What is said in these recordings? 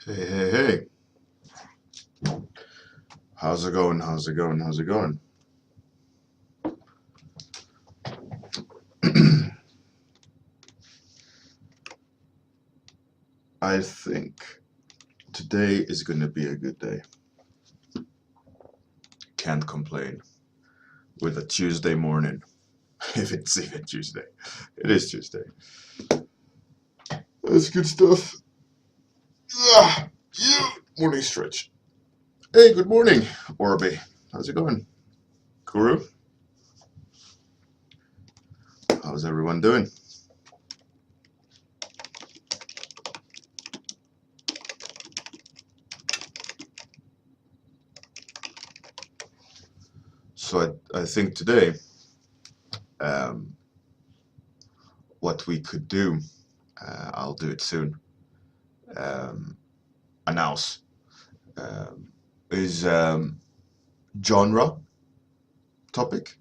Hey, hey, hey. How's it going? How's it going? How's it going? I think today is going to be a good day. Can't complain. With a Tuesday morning. If it's even Tuesday. It is Tuesday. That's good stuff. Morning stretch. Hey, good morning, Orby. How's it going? Kuru? How's everyone doing? So I think today, um, what we could do, I'll do it soon, um, announce, um, is genre topic.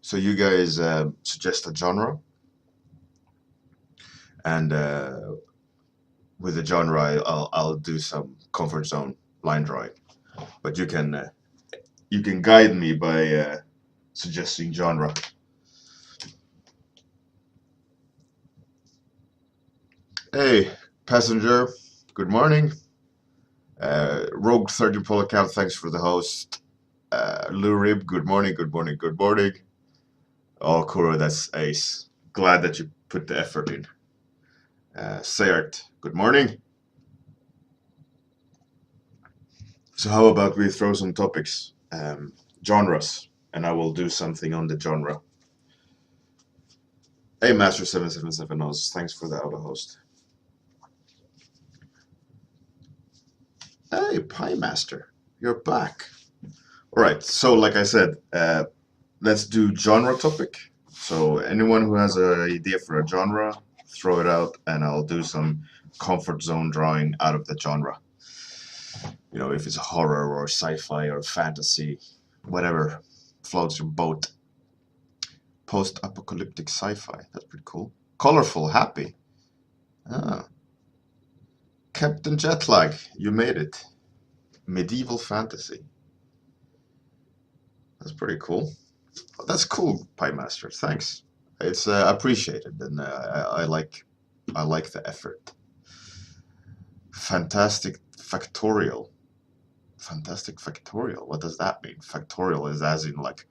So you guys suggest a genre, and with the genre, I'll do some comfort zone line drawing. But you can guide me by suggesting genre. Hey, passenger. Good morning. Rogue 30 Pole account. Thanks for the host. Lou Rib. Good morning. Good morning. Good morning. Oh, Kuro, that's ace. Glad that you put the effort in. Sayart. Good morning. So how about we throw some topics, genres, and I will do something on the genre. Hey, Master777 thanks for the auto host. Hey, Pie Master, you're back. All right, so like I said, let's do genre topic. So anyone who has an idea for a genre, throw it out, and I'll do some comfort zone drawing out of the genre. You know, if it's horror or sci-fi or fantasy, whatever floats your boat. Post-apocalyptic sci-fi. That's pretty cool. Colorful, happy. Ah. Captain Jetlag, you made it. Medieval fantasy. That's pretty cool. Well, that's cool, Pie Master. Thanks. It's appreciated, and I like the effort. Fantastic factorial. Fantastic factorial. What does that mean? Factorial is as in like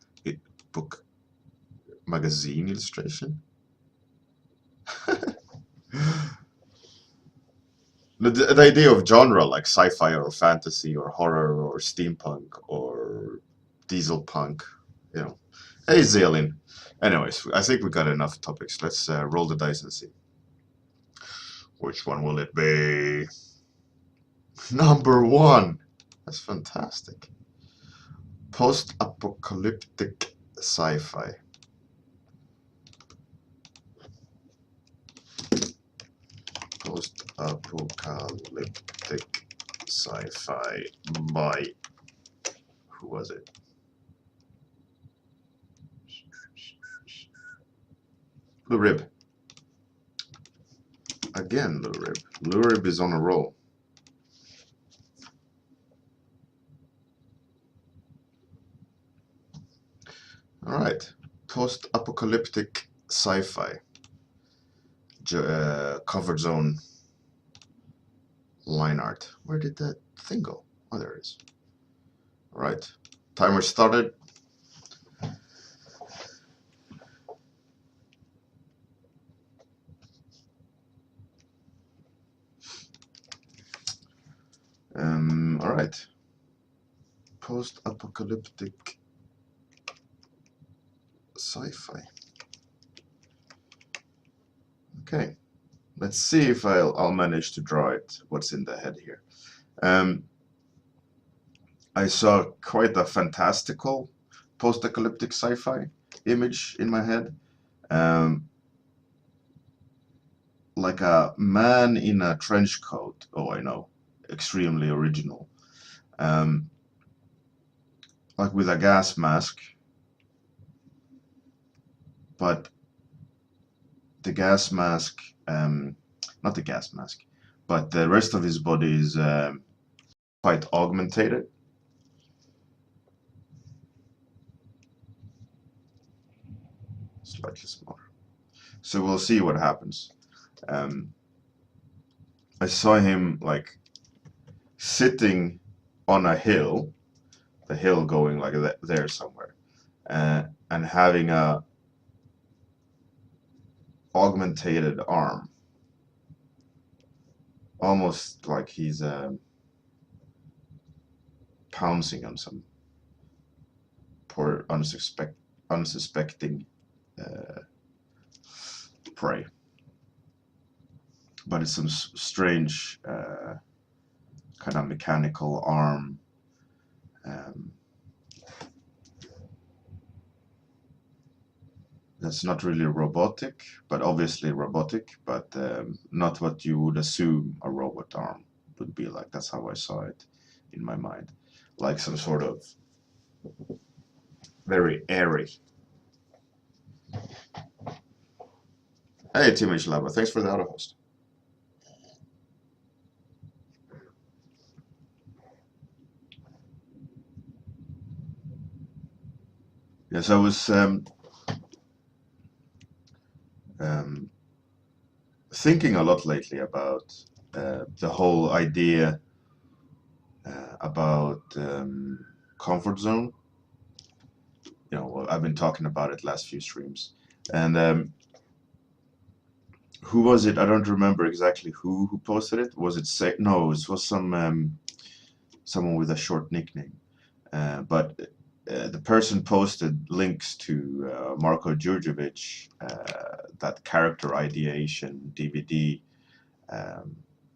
book magazine illustration. The idea of genre like sci-fi or fantasy or horror or steampunk or diesel punk, you know. Hey, Zalin. Anyways, I think we got enough topics. Let's roll the dice and see. Which one will it be? Number one. That's fantastic. Post-apocalyptic sci-fi. Post-apocalyptic sci-fi by, who was it? Lou Rib. Again, Lou Rib. Lou Rib is on a roll. All right. Post-apocalyptic sci-fi. Comfort zone line art. Where did that thing go? Oh, there it is. All right. Timer started. All right. Post-apocalyptic sci-fi. Okay. Let's see if I'll manage to draw it. What's in the head here? I saw quite a fantastical post-apocalyptic sci-fi image in my head. Like a man in a trench coat. Oh, I know. Extremely original. Like with a gas mask. But the gas mask, not the gas mask, but the rest of his body is quite augmented. Slightly smaller. So we'll see what happens. I saw him like sitting on a hill, the hill going like there somewhere, and having a augmented arm, almost like he's pouncing on some poor unsuspecting uh, prey. But it's some strange kind of mechanical arm. Um, that's not really robotic, but obviously robotic, but not what you would assume a robot arm would be like. That's how I saw it in my mind. Like some sort of very airy. Hey, Teenage Lava, thanks for the auto host. Yes, I was thinking a lot lately about the whole idea about comfort zone. You know, well, I've been talking about it last few streams, and who was it? I don't remember exactly who posted it. Was it say no? It was some someone with a short nickname, but the person posted links to Marko Djurdjevic, that character ideation DVD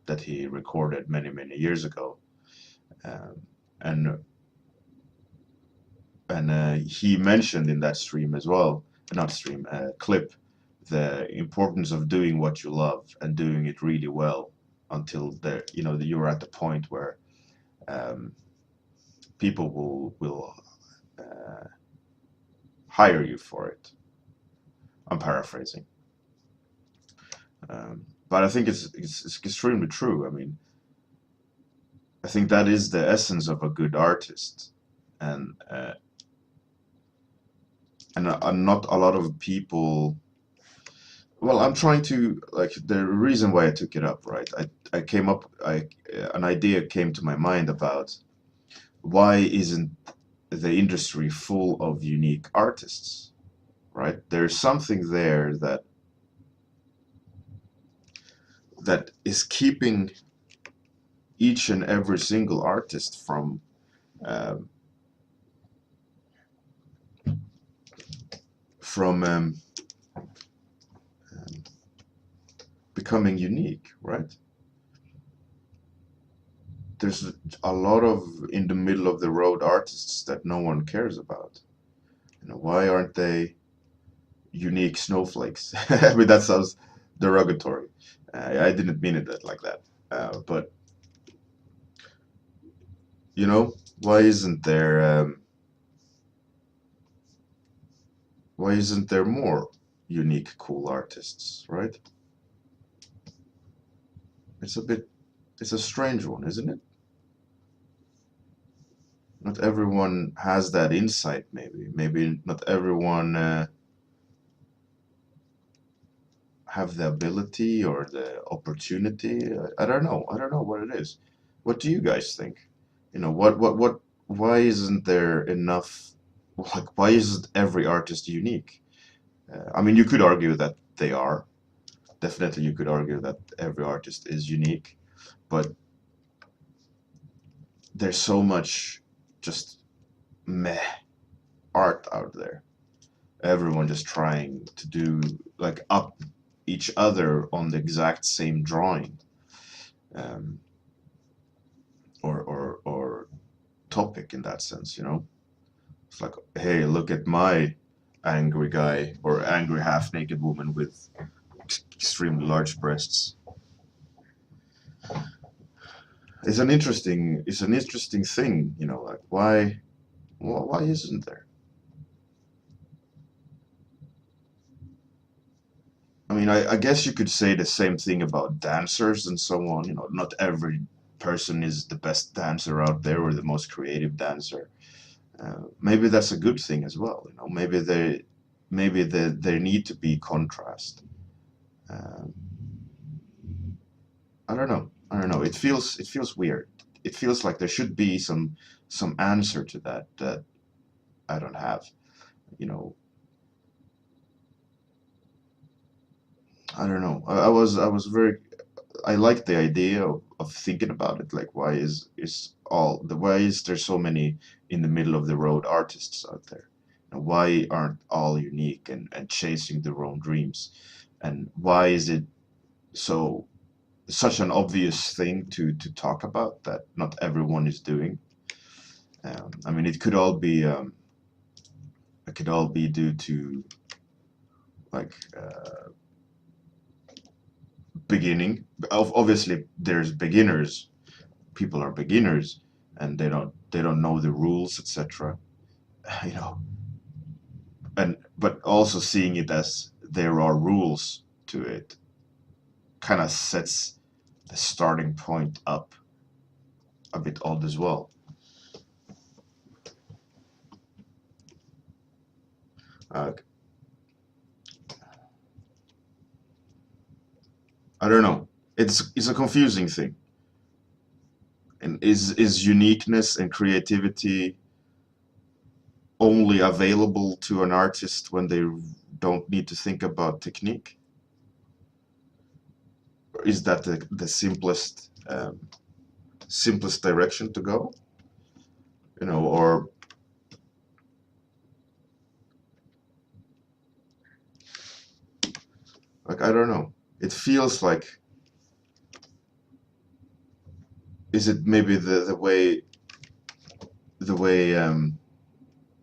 that he recorded many years ago, um, and he mentioned in that stream as well, not stream, clip, the importance of doing what you love and doing it really well until you're at the point where um, people will hire you for it. I'm paraphrasing, but I think it's extremely true. I mean, I think that is the essence of a good artist, and not a lot of people. Well, I'm trying to like the reason why I took it up, right? I came up, an idea came to my mind about why isn't the industry full of unique artists, right? There's something there that is keeping each and every single artist um, from becoming unique, right? There's a lot of in the middle of the road artists that no one cares about. You know, why aren't they unique snowflakes? I mean, that sounds derogatory. I didn't mean it like that. But you know, why isn't there more unique, cool artists, right? It's a bit, it's a strange one, isn't it? Not everyone has that insight, maybe. Maybe not everyone have the ability or the opportunity. I don't know. I don't know what it is. What do you guys think? You know, why isn't there enough? Like, why isn't every artist unique? I mean, you could argue that they are. Definitely, you could argue that every artist is unique, but there's so much just meh art out there. Everyone just trying to do like up each other on the exact same drawing, um, or topic in that sense. You know, it's like, hey, look at my angry guy or angry half naked woman with extremely large breasts. It's an interesting thing, you know, like why isn't there? I mean, mean, I guess you could say the same thing about dancers and so on. You know, not every person is the best dancer out there or the most creative dancer. Maybe that's a good thing as well. You know, maybe there need to be contrast. Um, I don't know. I don't know. It feels weird. It feels like there should be some answer to that that I don't have. You know, I don't know. I was very I like the idea of thinking about it. Like, why is there so many in the middle of the road artists out there? And why aren't all unique and chasing their own dreams? And why is it so such an obvious thing to talk about that not everyone is doing? I mean, it could all be due to like beginning. Obviously, there's beginners. People are beginners, and they don't know the rules, etc. You know, and but also seeing it as there are rules to it kind of sets the starting point up a bit odd as well. Uh, I don't know. It's a confusing thing. And is uniqueness and creativity only available to an artist when they don't need to think about technique? Or is that the simplest direction to go? You know, or like I don't know. It feels like is it maybe the way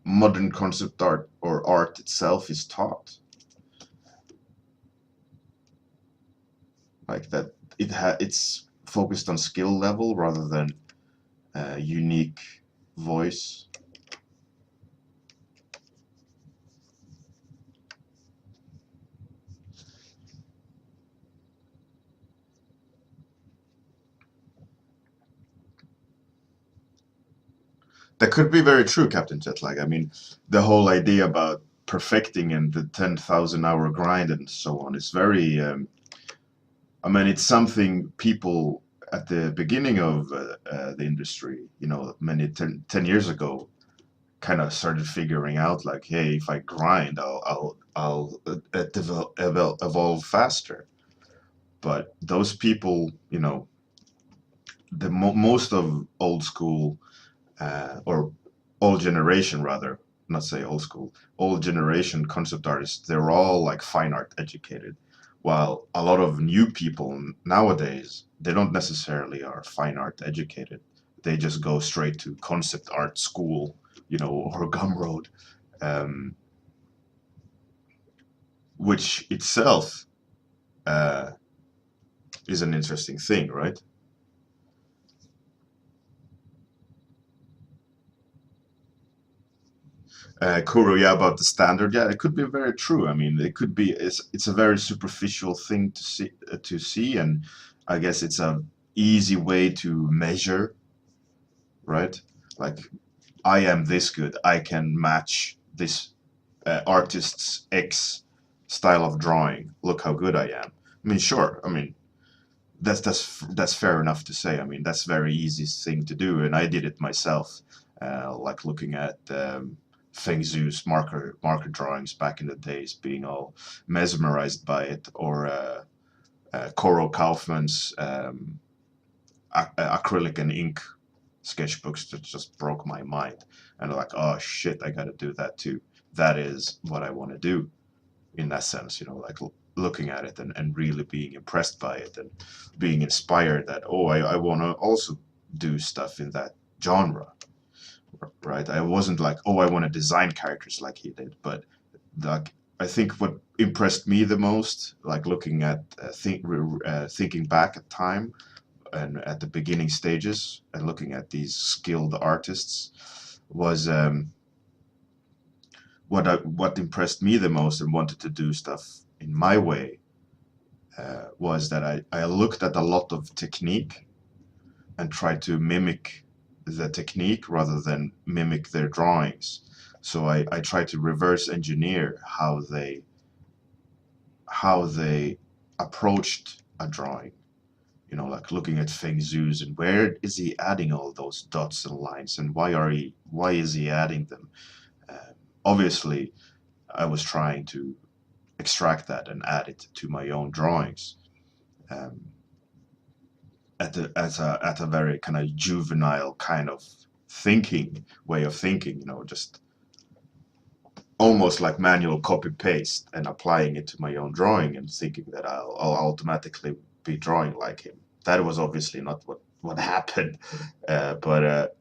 modern concept art or art itself is taught, like that it's focused on skill level rather than unique voice. That could be very true, Captain Jetlag. I mean, the whole idea about perfecting and the 10,000 hour grind and so on is very. I mean, it's something people at the beginning of the industry, you know, many 10 years ago, kind of started figuring out like, hey, if I grind, I'll evolve faster. But those people, you know, most of old school or old generation rather, not say old school, old generation concept artists, they're all like fine art educated. While a lot of new people nowadays, they don't necessarily are fine art educated. They just go straight to concept art school, you know, or Gumroad, um, which itself uh, is an interesting thing, right? Kuro, yeah, about the standard. Yeah, it could be very true. I mean, it could be. It's a very superficial thing to see, and I guess it's a easy way to measure, right? Like, I am this good. I can match this artist's X style of drawing. Look how good I am. I mean, sure. I mean, that's fair enough to say. I mean, that's very easy thing to do, and I did it myself. Like looking at Feng Zhu's marker drawings back in the days, being all mesmerized by it, or Koro Kaufman's acrylic and ink sketchbooks that just broke my mind. And I'm like, oh shit, I got to do that too. That is what I want to do in that sense, you know, like looking at it and really being impressed by it and being inspired that, oh, I want to also do stuff in that genre, right? I wasn't like, oh, I want to design characters like he did, but like, I think what impressed me the most, like looking at thinking back at time and at the beginning stages and looking at these skilled artists was what impressed me the most and wanted to do stuff in my way was that I looked at a lot of technique and tried to mimic the technique rather than mimic their drawings. So I tried to reverse engineer how they approached a drawing. You know, like looking at Feng Zhu's and where is he adding all those dots and lines, and why is he adding them? Obviously, I was trying to extract that and add it to my own drawings. Um, at a very kind of juvenile kind of way of thinking, you know, just almost like manual copy paste and applying it to my own drawing and thinking that I'll automatically be drawing like him. That was obviously not what happened, but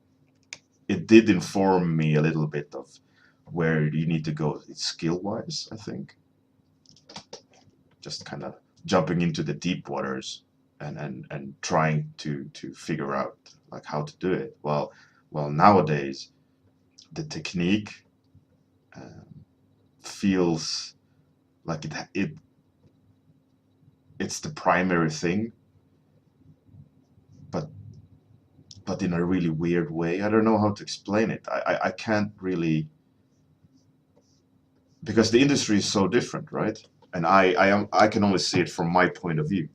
it did inform me a little bit of where you need to go skill wise, I think. Just kind of jumping into the deep waters and trying to figure out like how to do it. Well, nowadays the technique feels like it's the primary thing, but in a really weird way. I don't know how to explain it. I can't really, because the industry is so different, right? And I can only see it from my point of view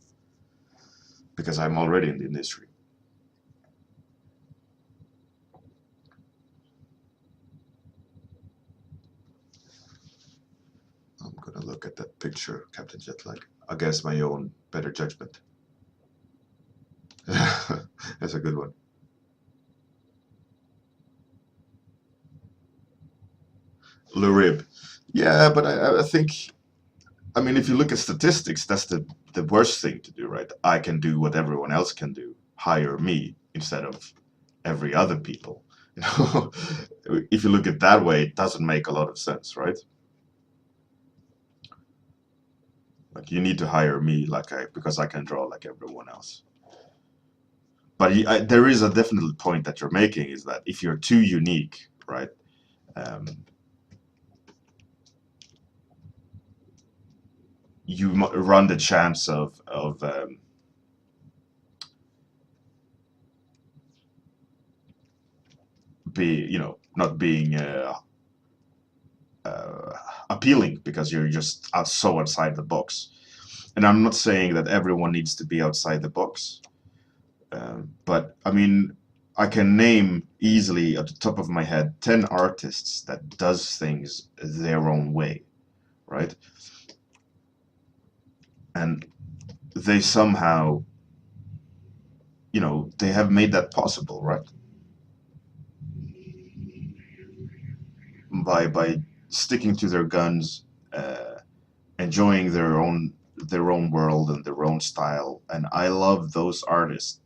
because I'm already in the industry. I'm gonna look at that picture, Captain Jetlag, against my own better judgment. That's a good one. Lurib. Yeah, but I think, I mean, if you look at statistics, that's the worst thing to do, right? I can do what everyone else can do. Hire me instead of every other people. You know, if you look at it that way, it doesn't make a lot of sense, right? Like you need to hire me, because I can draw like everyone else. But there is a definite point that you're making, is that if you're too unique, right? You run the chance of not being appealing because you're just so outside the box. And I'm not saying that everyone needs to be outside the box, but I mean, I can name easily at the top of my head 10 artists that does things their own way, right? And they somehow, they have made that possible, right? By sticking to their guns, enjoying their own world and their own style. And I love those artists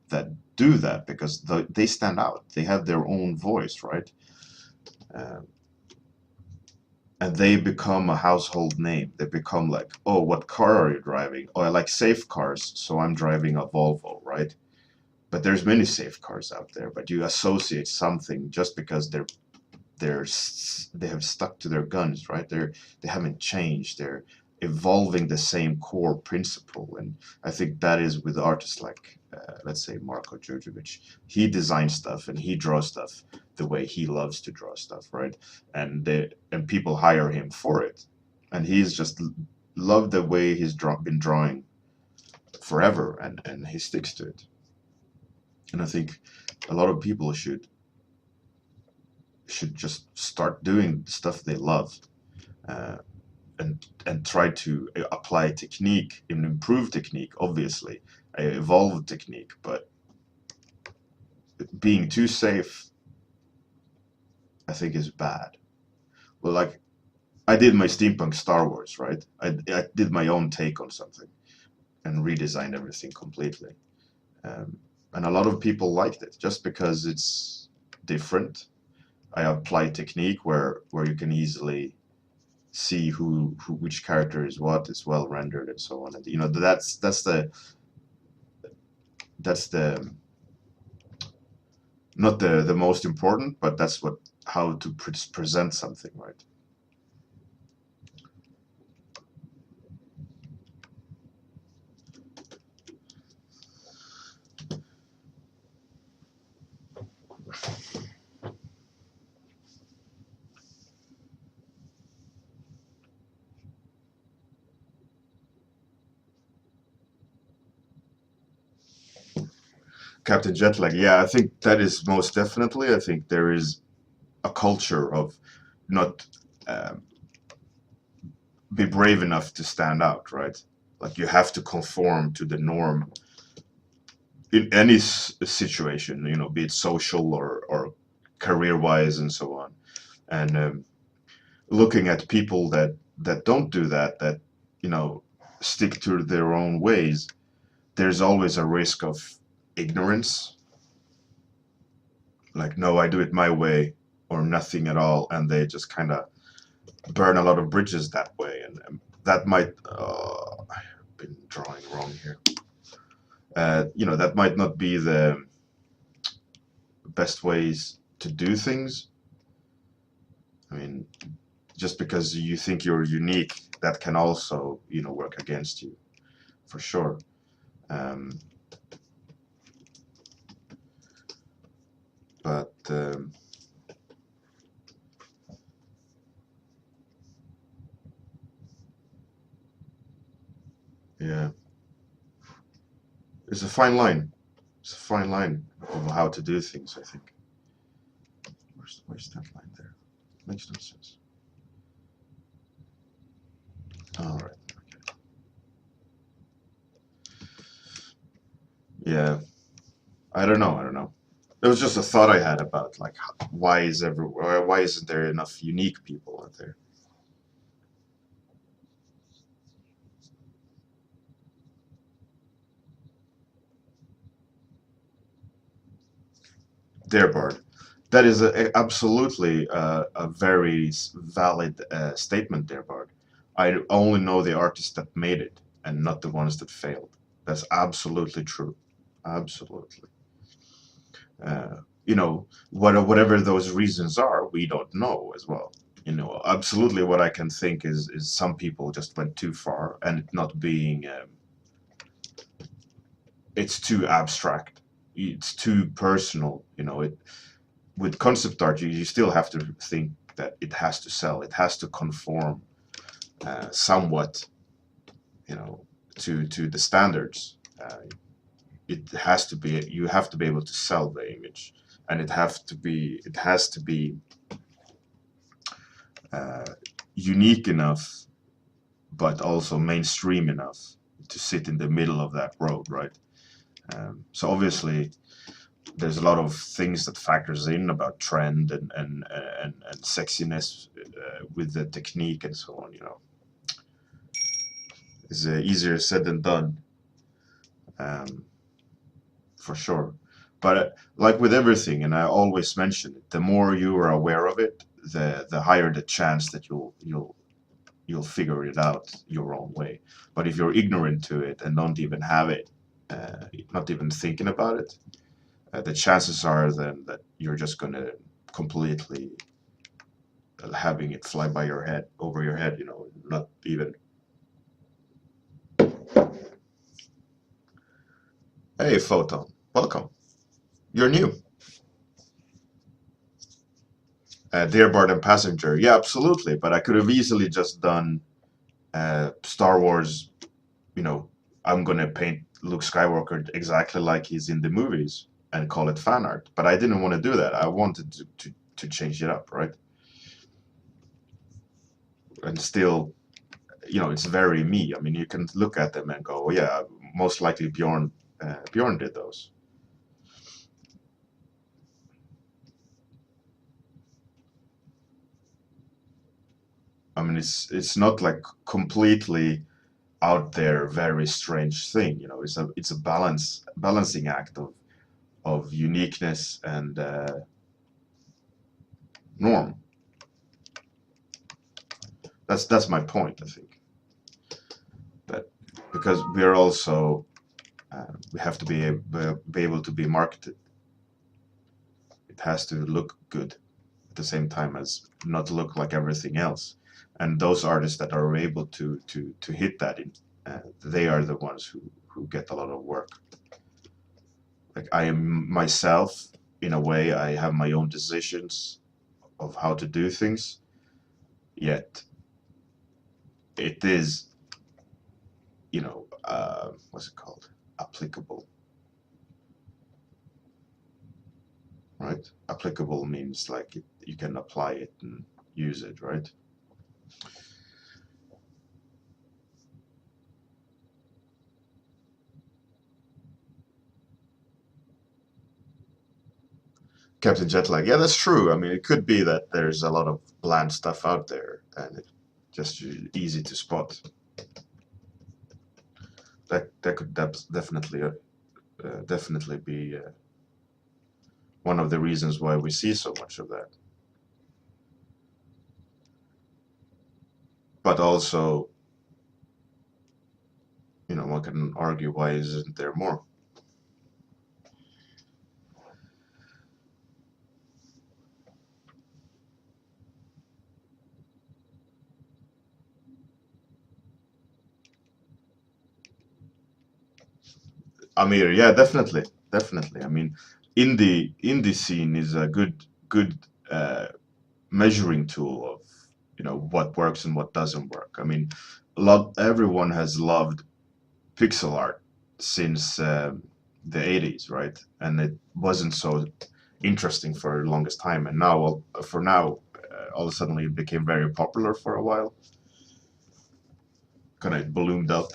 that do that because they stand out. They have their own voice, right? And they become a household name. They become like, oh, what car are you driving? Oh, I like safe cars, so I'm driving a Volvo, right? But there's many safe cars out there, but you associate something just because they have stuck to their guns, right? They haven't changed. They're evolving the same core principle, and I think that is with artists like, let's say, Marko Djurdjevic. He designs stuff and he draws stuff the way he loves to draw stuff, right? And people hire him for it, and he's just loved the way he's been drawing forever, and he sticks to it. And I think a lot of people should just start doing stuff they love, uh, and try to apply technique and improve technique, obviously, evolve technique, but being too safe, I think, is bad. Well, like, I did my steampunk Star Wars, right? I did my own take on something and redesigned everything completely. And a lot of people liked it just because it's different. I apply technique where you can easily see which character is what, is well rendered, and so on. And that's the not the most important, but that's how to present something, right? Captain Jetlag. Yeah, I think that is most definitely. I think there is a culture of not um, be brave enough to stand out, right? Like you have to conform to the norm in any situation, be it social or career-wise and so on. And looking at people that don't do that, that stick to their own ways, there's always a risk of ignorance. Like, no, I do it my way or nothing at all, and they just kind of burn a lot of bridges that way, and that might. I've been drawing wrong here. That might not be the best ways to do things. I mean, just because you think you're unique, that can also, work against you, for sure. Um, but yeah, it's a fine line. It's a fine line of how to do things, I think. Where's that line there? Makes no sense. All right. Okay. Yeah. I don't know. I don't know. It was just a thought I had about like why isn't there enough unique people out there? There, Bard. That is absolutely a very valid statement there, Bard. I only know the artists that made it and not the ones that failed. That's absolutely true. Absolutely. Uh, whatever those reasons are, we don't know as well. Absolutely what I can think is some people just went too far and it not being, it's too abstract. It's too personal. With concept art, you still have to think that it has to sell. It has to conform somewhat, you know, to the standards. It has to be. You have to be able to sell the image, and it has to be uh, unique enough, but also mainstream enough to sit in the middle of that road, right? So obviously, there's a lot of things that factors in about trend and sexiness with the technique and so on. It's easier said than done, um, for sure. But like with everything, and I always mention it, the more you are aware of it, the higher the chance that you'll figure it out your own way. But if you're ignorant to it and don't even have it, not even thinking about it, the chances are then that you're just gonna completely having it fly by your head, over your head, not even. Hey, Photon, welcome. You're new. Dear Bard and Passenger, yeah, absolutely. But I could have easily just done Star Wars. You know, I'm gonna paint Luke Skywalker exactly like he's in the movies and call it fan art. But I didn't want to do that. I wanted to change it up, right? And still, it's very me. I mean, you can look at them and go, oh, yeah, most likely Bjorn did those. I mean, it's not like completely out there, very strange thing. It's a balancing act of uniqueness and norm. That's my point. I think that because we are also we have to be able to be marketed. It has to look good at the same time as not look like everything else. And those artists that are able to hit that they are the ones who get a lot of work. Like I am myself in a way. I have my own decisions of how to do things. Yet it is, what's it called? Applicable. right? Applicable means like you can apply it and use it, right? Captain Jetlag, yeah, that's true. I mean, it could be that there's a lot of bland stuff out there, and it's just easy to spot. That could definitely be one of the reasons why we see so much of that. But also, one can argue, why isn't there more? Amir, yeah, definitely. I mean, indie scene is a good uh, measuring tool of what works and what doesn't work. I mean, everyone has loved pixel art since the 80s, right? And it wasn't so interesting for the longest time, and now, well, for now, all of a sudden it became very popular for a while. Kind of ballooned up,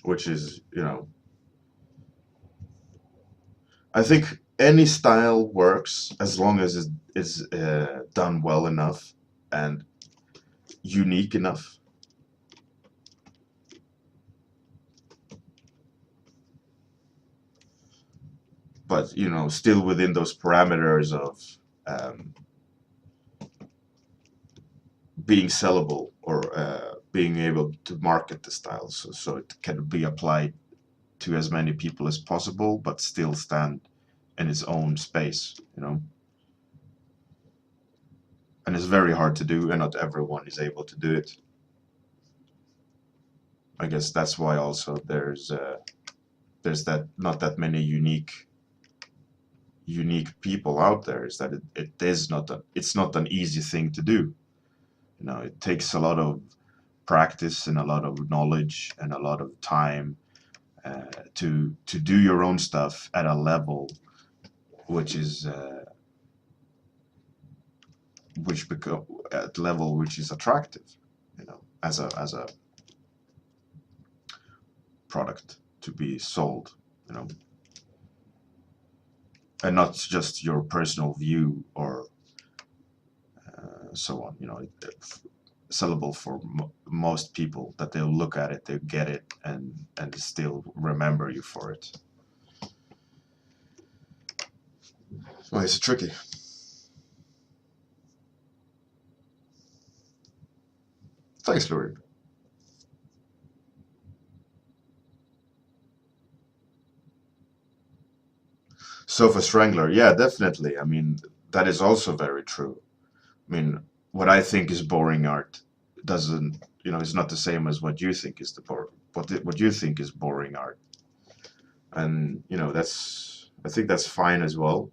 which is, I think any style works as long as it's done well enough and unique enough. But still within those parameters of um, being sellable, or being able to market the style, so it can be applied to as many people as possible, but still stand in its own space, and it's very hard to do, and not everyone is able to do it. I guess that's why also there's that not that many unique people out there, is that it's not an easy thing to do. It takes a lot of practice and a lot of knowledge and a lot of time to do your own stuff at a level which is which is attractive, as a product to be sold, and not just your personal view or so on. It's sellable for most people, that they'll look at it, they get it, and still remember you for it. Well, it's tricky. Thanks, Lori. Sofa Strangler, yeah, definitely. I mean, that is also very true. I mean, what I think is boring art doesn't, it's not the same as what you think is what you think is boring art. And, I think that's fine as well.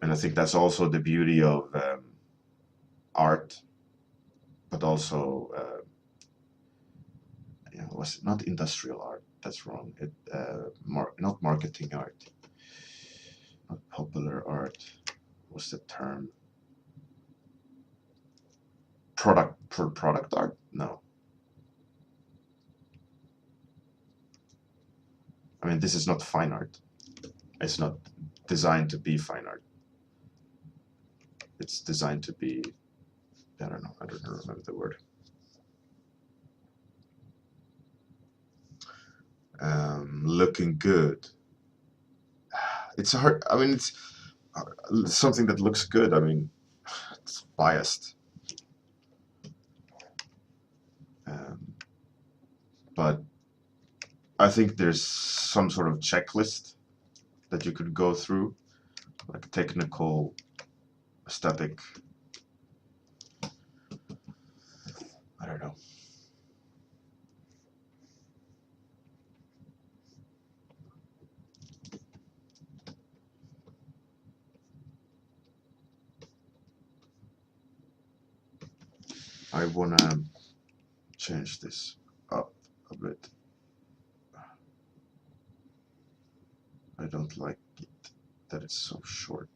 And I think that's also the beauty of art, but also, was it not industrial art? That's wrong. Not marketing art, not popular art. What's the term? Product art? No. I mean, this is not fine art. It's not designed to be fine art. It's designed to be, I don't know. I don't remember the word. Looking good. It's hard. I mean, it's something that looks good. I mean, it's biased. Um, but I think there's some sort of checklist that you could go through, like technical, aesthetic. I don't know. I wanna change this up a bit. don't like it that it's so short.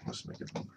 Let's make it longer.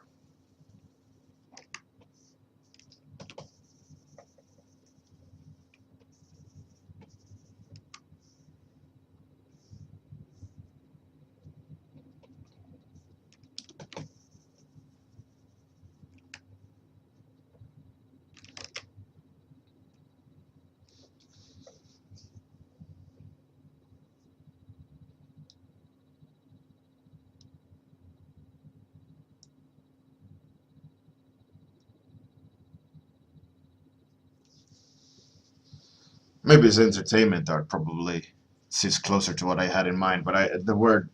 Maybe it's entertainment art, probably sits closer to what I had in mind, but the word,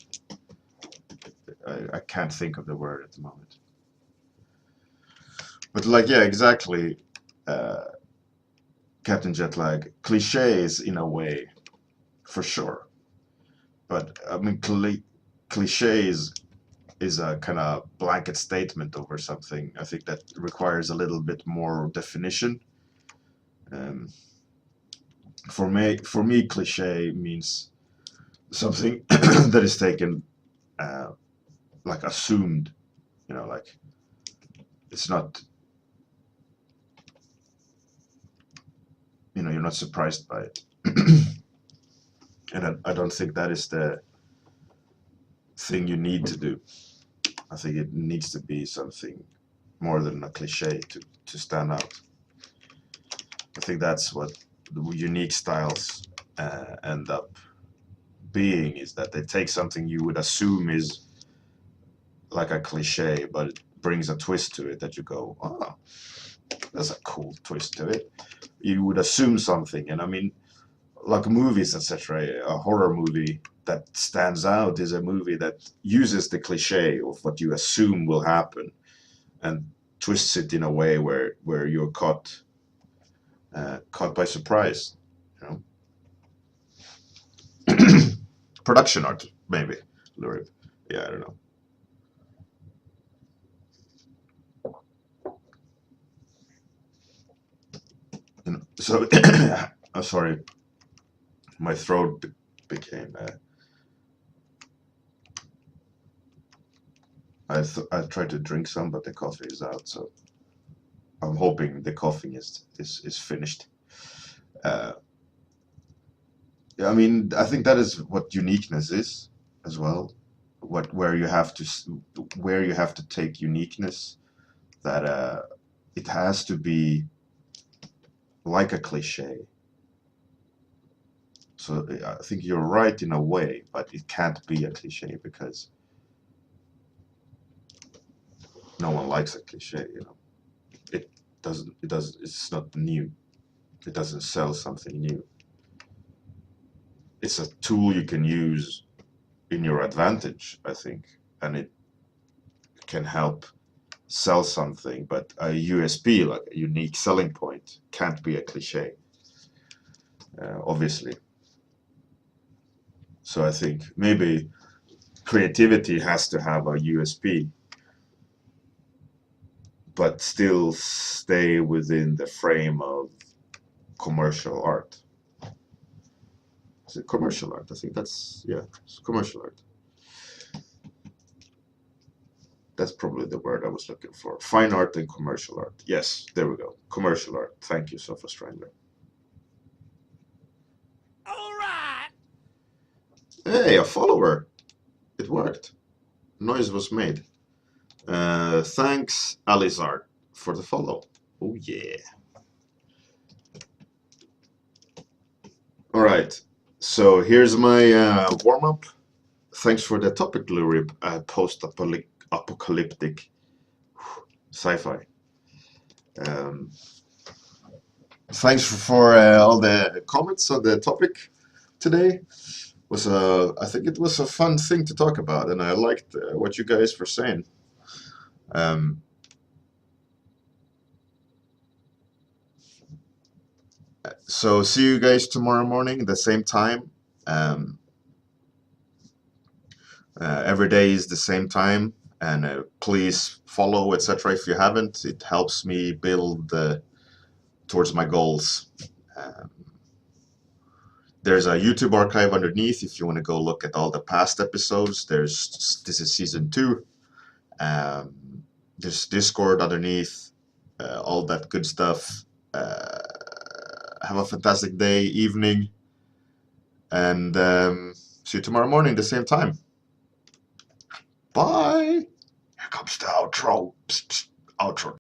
I can't think of the word at the moment. But like, yeah, exactly, Captain Jetlag, cliches in a way, for sure. But I mean, cliches is a kind of blanket statement over something. I think that requires a little bit more definition. Um, for me, cliche means something that is taken like assumed, like it's not, you're not surprised by it. And I don't think that is the thing you need to do. I think it needs to be something more than a cliche to stand out. I think that's what the unique styles end up being, is that they take something you would assume is like a cliche, but it brings a twist to it that you go, oh, that's a cool twist to it. You would assume something, and I mean, like movies, etc. A horror movie that stands out is a movie that uses the cliche of what you assume will happen and twists it in a way where you're caught by surprise. Production art, maybe. Lurid. Yeah, I don't know. So, I'm sorry, my throat became. I tried to drink some, but the coffee is out. So I'm hoping the coughing is finished. Uh, yeah, I mean, I think that is what uniqueness is as well. Where you have to take uniqueness, that it has to be like a cliche. So I think you're right in a way, but it can't be a cliche because no one likes a cliche. It doesn't. It does. It's not new. It doesn't sell something new. It's a tool you can use in your advantage, I think, and it can help sell something. But a USP, like a unique selling point, can't be a cliche, obviously. So I think maybe creativity has to have a USP, but still stay within the frame of commercial art. Is it commercial art? I think it's commercial art. That's probably the word I was looking for. Fine art and commercial art. Yes, there we go. Commercial art. Thank you, Sofa Strangler. All right. Hey, a follower. It worked. Noise was made. Thanks, Alizard, for the follow. Oh, yeah. All right. So here's my warm-up. Thanks for the topic, Lurib. Post-apocalyptic sci-fi. Thanks for all the comments on the topic today. I think it was a fun thing to talk about, and I liked what you guys were saying. So see you guys tomorrow morning at the same time. Every day is the same time. And please follow, etc. if you haven't. It helps me build towards my goals. There's a YouTube archive underneath if you want to go look at all the past episodes. This is season 2. There's Discord underneath, all that good stuff. Have a fantastic day, evening, and see you tomorrow morning, the same time. Bye. Here comes the outro. Psst, psst. Outro.